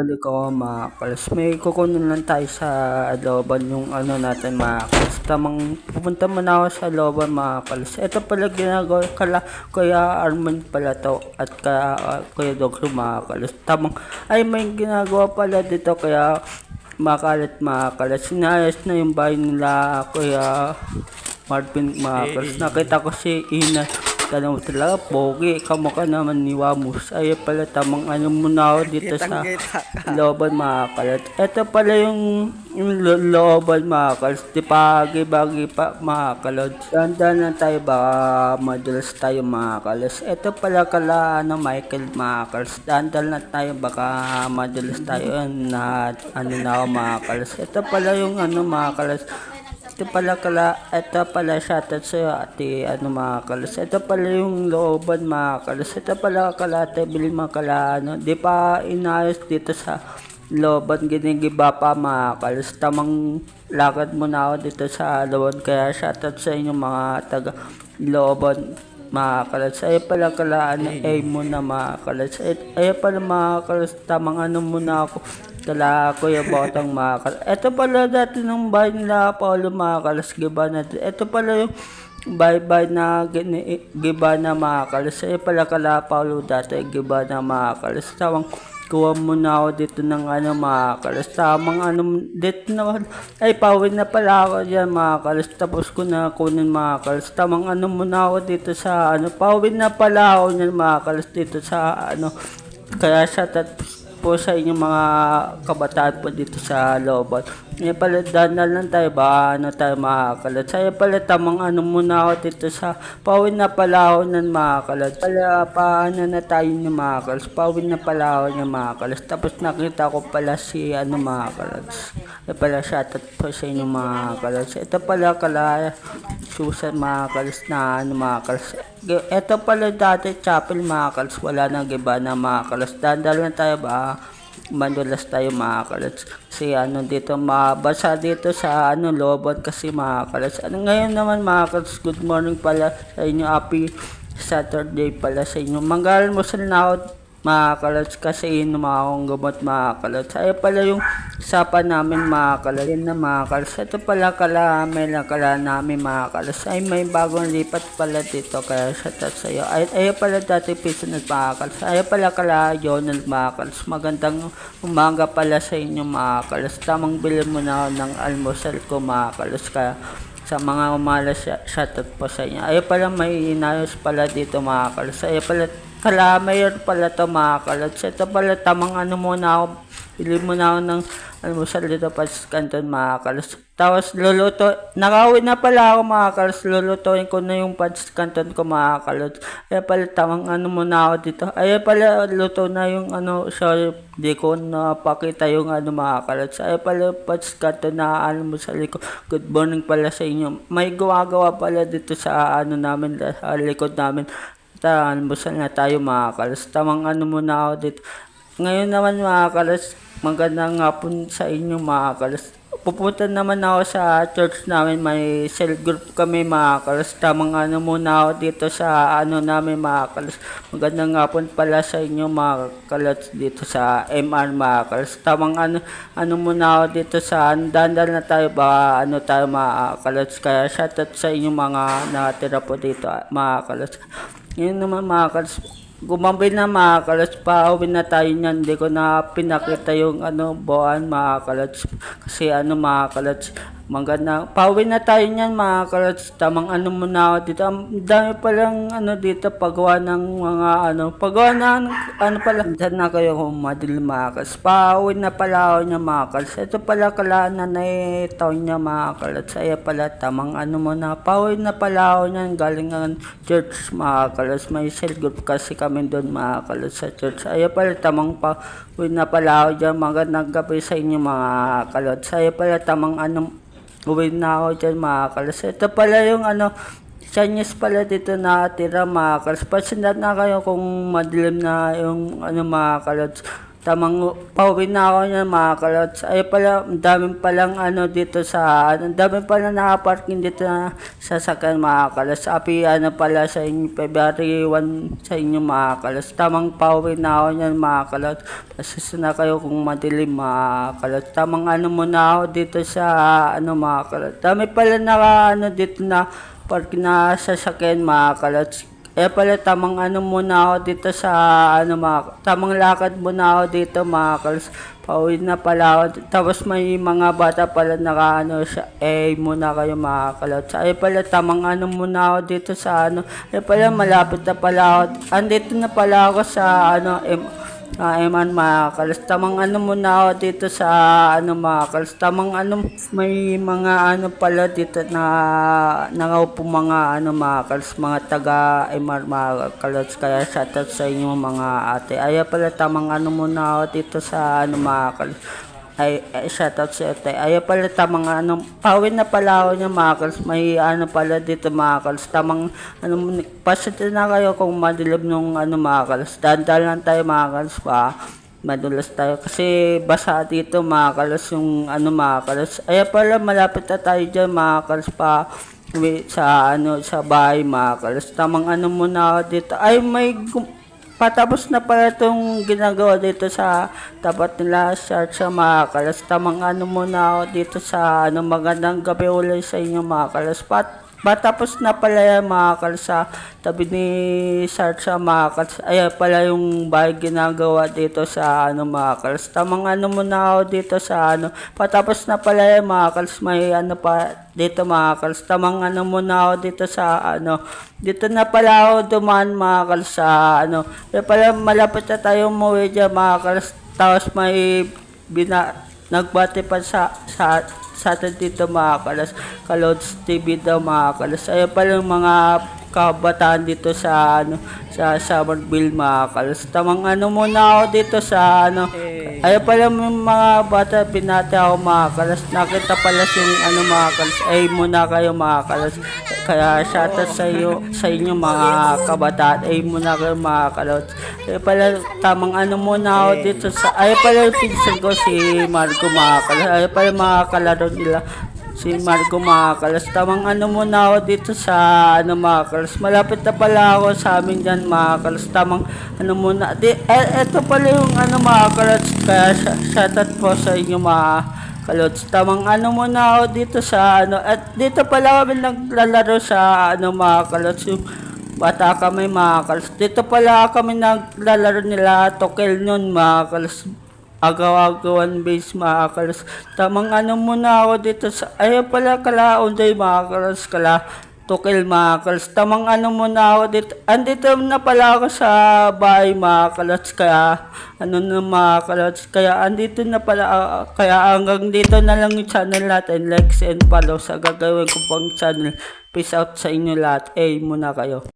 nagbabalik ako mga kalas. May kukunin lang tayo sa looban yung ano natin mga kalas. Tamang pupunta muna ako sa looban mga kalas. Ito pala ginagawa Kuya Arman pala to at Kuya Dogro mga kalas. Tamang ay may ginagawa pala dito kaya makalat mga kalas. Sinayos na yung bahay nila Kuya Marvin mga kalas. Nakita ko si Ina. Tanong talaga, pogi, kamukha naman ni Wamus. Ay pala, tamang ano muna ako dito sa looban mga kalat. Ito pala yung looban mga kalat. Di pa, bagi pa mga kalat. Dandan lang tayo, baka madulas tayo mga kalat. Ito pala Michael mga kalat. Dandan lang tayo, baka madulas tayo na ano na ako mga kalat. Ito pala yung ano mga kalat. Ito pala shoutout sa'yo ate mga kalas. Ito pala yung looban mga kalas. Ito pala kalate, bilhin mga ano. Di pa inayos dito sa looban, ginigiba pa mga kalas. Tamang lakad muna ako dito sa looban. Kaya shoutout sa inyo mga taga looban mga kalas. Ay pala ay muna mga kalas. Ay pala mga kalas, tamang ano muna ako Kuya Botang mga kalas. Ito pala dati ng bahay nila Paulo mga kalas, giba na. Ito pala yung bye na giba na mga kalas. Ay pala Paulo dati, giba na mga kalas. Tawang kuha muna ako dito ng ano mga kalas. Tamang ano dito na ay pawin na pala ako dyan mga kalas. Tapos ko na kunin mga kalas. Tamang ano muna ako dito sa ano. Pawin na pala ako dyan mga kalas dito sa ano. Kaya sa po sa inyong mga kabataan po dito sa looban. Ngayon pala dandan lang tayo ba ano tayo makakalat. Saya pala tamang ano muna ako dito sa pawin na pala ako ng makakalat. Pala paano na tayo ng makakalat. Pawin na pala ako ng makakalat. Tapos nakita ko pala si ano makakalat. Kaya pala shoutout po sa inyong makakalat. Ito pala Susan makakalat na ano makakalat. Ito pala dati chapel makakalat. Wala nang iba na makakalat. Dandan lang tayo ba madulas tayo mga kalas. Kasi ano dito mabasa dito sa ano looban kasi mga kalas. Ano ngayon naman mga kalas, good morning pala sa inyo. Happy Saturday pala sa inyo. Manggalan mo sa na mga kalas kasi inom akong gamot mga kalas. Ay pala yung sapa namin mga kalas. Yan na mga kalas. Ito pala may nakala namin mga kalas. Ay may bagong lipat pala dito kaya shoutout sa iyo. Ay pala dati piso na mga kalas. Ay pala Jonal mga kalas. Magandang umaga pala sa inyo mga kalas. Tamang bilhin mo na ng almusal ko mga kalas. Kaya sa mga umalas shoutout po sa inyo. Ay pala may inayos pala dito mga kalas. Ay pala mayroon pala to mga kalas. Ito pala tamang ano muna ako. Pili muna ako ng almusal dito pa sa kanton mga kalas. Tapos nakawin na pala ako mga kalas. Lulutuin ko na yung pads kanton ko mga kalas. Ay pala tamang ano muna ako dito. Ay pala luto na yung ano. Sorry, di ko napakita yung ano mga kalas. Ay pala pads kanton na almusal ko. Good morning pala sa inyo. May gawa pala dito sa ano namin, sa likod namin. Almusal na tayo mga kalas. Tamang ano muna ako dito. Ngayon naman mga kalas, magandang hapon sa inyo mga kalas. Pupunta naman ako sa church namin, may cell group kami mga kalas. Tamang ano muna ako dito sa ano namin mga kalas. Magandang hapon pala sa inyo mga kalas dito sa MR mga kalas. Tamang ano muna ako dito sa dandal na tayo ba ano tayo mga kalas. Kaya shoutout sa inyo mga nakatira po dito mga kalas. Yun naman mga kalas, gumambil na mga kalas, pauwi na tayo niyan. Hindi ko na pinakita yung ano, buwan mga kalas. Kasi ano mga kalas, maganda. Pauwi na tayo niyan mga kalas. Tamang ano muna ako dito. Ang dami palang ano dito, pagawa ng mga ano, pagawa ng ano pala. Diyan na kayo humadil mga kalas. Pauwi na pala ako niya mga kalas. Ito pala nanay taon niya mga kalas. Kaya pala tamang ano muna. Pauwi na pala ako niyan, galing ng church mga kalas. May cell group kasi kami doon mga kalas sa church. Kaya pala tamang pauwi na pala ako dyan. Magandang gabi sa inyo mga kalas. Kaya pala tamang ano, uwi na ako dyan mga kalas. Ito pala yung ano, Chinese pala dito nakatira mga kalas. Pasindat na kayo kung madilim na yung ano mga kalas. Tamang pauwi na ako niyan mga kalots. Ay pala, ang daming palang ano dito sa, ang daming pala nakaparking dito na sasakyan mga kalots. Happy ano pala sa inyo, February 1 sa inyo mga kalots. Tamang pauwi na ako niyan mga kalots. Pasas na kayo kung madilim mga kalots. Tamang ano muna ako dito sa ano mga kalots. Dami pala naka ano dito na parking na sasakyan mga kalots. Pala tamang ano muna ako dito sa ano tamang lakad muna ako dito mga kals. Pauwi na pala ako. Tapos may mga bata pala naka ano siya. Muna kayo mga kalots. Pala tamang ano muna ako dito sa ano. Pala malapit na pala ako. Andito na pala ako sa ano Eman mga kals. Tamang ano muna ako dito sa ano mga kals. Tamang ano may mga ano pala dito na nakaupo mga ano mga kals, mga taga MR mga kals. Kaya shoutout sa inyo mga ate. Pala tamang ano muna ako dito sa ano mga kals. Shoutout sa ate. Pala tamang ano, pawin na pala ako niya mga kals. May ano pala dito mga kals. Tamang ano, pasensya na kayo kung madilim nung ano mga kals. Dandal lang tayo mga kals pa. Madulas tayo kasi basa dito mga kals yung ano mga kals. Pala malapit na tayo dyan mga kals pa. Sa ano sa bahay mga kals. Tamang ano muna ako dito. Patapos na pala itong ginagawa dito sa tapat nila sa mga kalas. Tamang ano muna ako dito sa ano, magandang gabi ulit sa inyo mga kalas. Patapos na pala yan mga kalas sa tabi ni Sarcha mga kalas. Pala yung bahay ginagawa dito sa ano mga kalas. Tamang ano muna ako dito sa ano. Patapos na pala yan mga kalas. May ano pa dito mga kalas. Tamang ano muna ako dito sa ano. Dito na pala ako dumaan mga kalas sa ano. Pala malapit na tayo umuwi dyan mga kalas. Tapos may nagbati pa sa atin dito mga kalas. Kalods TV daw mga kalas. Pala yung mga kabataan dito sa ano sa Summerville mga kalas. Tamang ano muna ako dito sa ano. Pala yung mga bata binati ako mga kalas. Nakita pala yung ano mga kalas. Muna kayo mga kalas. Kaya shoutout sa inyo mga kabataan. Muna kayo mga kalods. Pala tamang ano muna ako dito sa pala yung pinsan ko si Marco mga kalas. Pala mga kalaro nila si Marco mga kalas. Tamang ano muna ako dito sa ano mga kalas. Malapit na pala ako sa amin dyan mga kalas. Tamang ano muna. Eto pala yung ano mga kalas. Kaya shoutout po sa inyo mga kalods. Tamang ano muna ako dito sa ano. At dito pala kami naglalaro sa ano mga kalods. Yung bata kami mga kalas. Dito pala kami naglalaro nila Tokel nun mga kalas. Agaw-agawan base mga kalas. Tamang ano muna ako dito sa pala kala unday mga kalas kala Tokel mga kalas. Tamang ano muna ako dito. Andito na pala ako sa bahay mga kalas. Kaya ano na mga kalas. Kaya andito na pala kaya hanggang dito na lang yung channel natin. Likes and follow sa gagawin ko pang channel. Peace out sa inyo lahat. Muna kayo.